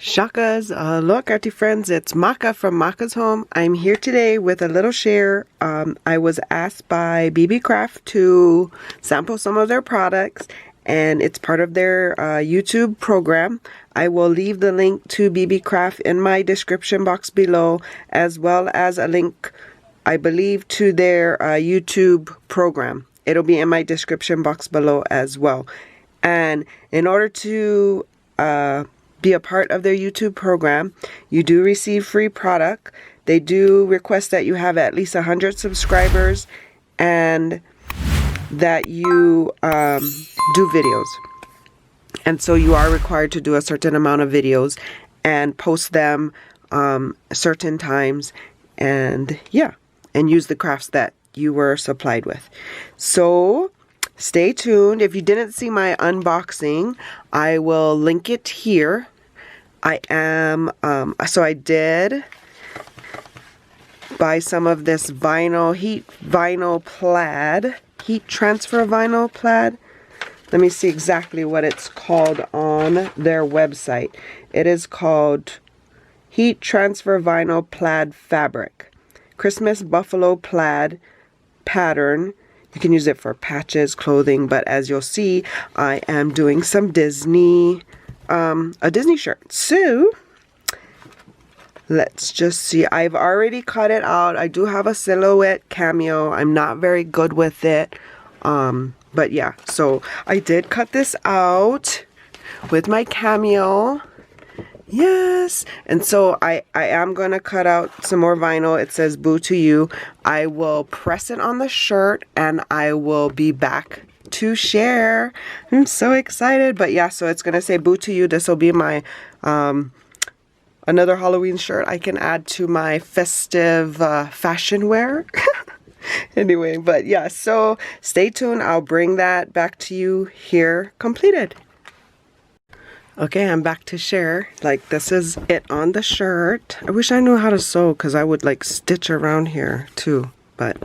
Shakas, look, crafty friends, it's Maka from Makaz Home. I'm here today with a little share. I was asked by Beebeecraft to sample some of their products, and it's part of their YouTube program. I will leave the link to Beebeecraft in my description box below, as well as a link, I believe, to their YouTube program. It'll be in my description box below as well. And in order to be a part of their YouTube program, you do receive free product. They do request that you have at least 100 subscribers and that you do videos. And so you are required to do a certain amount of videos and post them certain times, and yeah, and use the crafts that you were supplied with. So stay tuned. If you didn't see my unboxing, I will link it here. So I did buy some of this vinyl, heat transfer vinyl plaid. Let me see exactly what it's called on their website. It is called Heat Transfer Vinyl Plaid Fabric. Christmas Buffalo Plaid pattern. You can use it for patches, clothing, but as you'll see, I am doing some Disney, a Disney shirt. So let's just see. I've already cut it out. I do have a silhouette cameo. I'm not very good with it. But yeah, so I did cut this out with my cameo. Yes. And so I am going to cut out some more vinyl. It says boo to you. I will press it on the shirt and I will be back to share. I'm so excited. But yeah, so it's going to say boo to you. This will be my another Halloween shirt I can add to my festive fashion wear. Anyway, but yeah, so stay tuned. I'll bring that back to you here completed. Okay, I'm back to share. Like, this is it on the shirt. I wish I knew how to sew, because I would like stitch around here too, but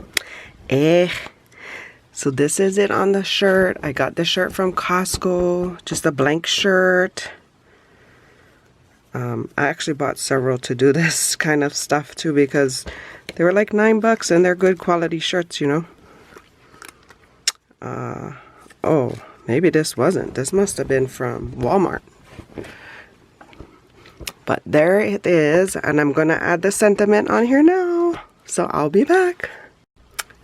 so this is it on the shirt. I got this shirt from Costco, just a blank shirt. I actually bought several to do this kind of stuff too, because they were like $9 and they're good quality shirts, you know. Oh, maybe this wasn't. This must have been from Walmart. But there it is, and I'm going to add the sentiment on here now. So I'll be back.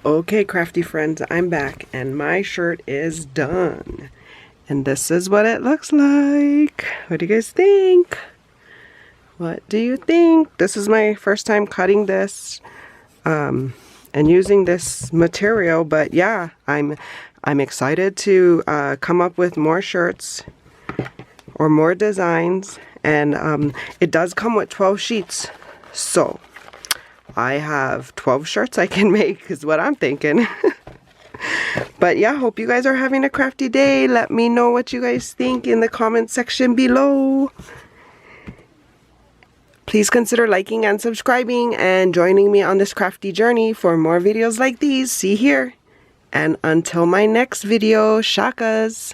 Okay, crafty friends, I'm back, and my shirt is done. And this is what it looks like. What do you guys think? What do you think? This is my first time cutting this and using this material, but yeah, I'm excited to come up with more shirts or more designs, and it does come with 12 sheets, so I have 12 shirts I can make is what I'm thinking. But yeah, hope you guys are having a crafty day. Let me know what you guys think in the comment section below. Please consider liking and subscribing and joining me on this crafty journey for more videos like these. See here. And until my next video, shakas.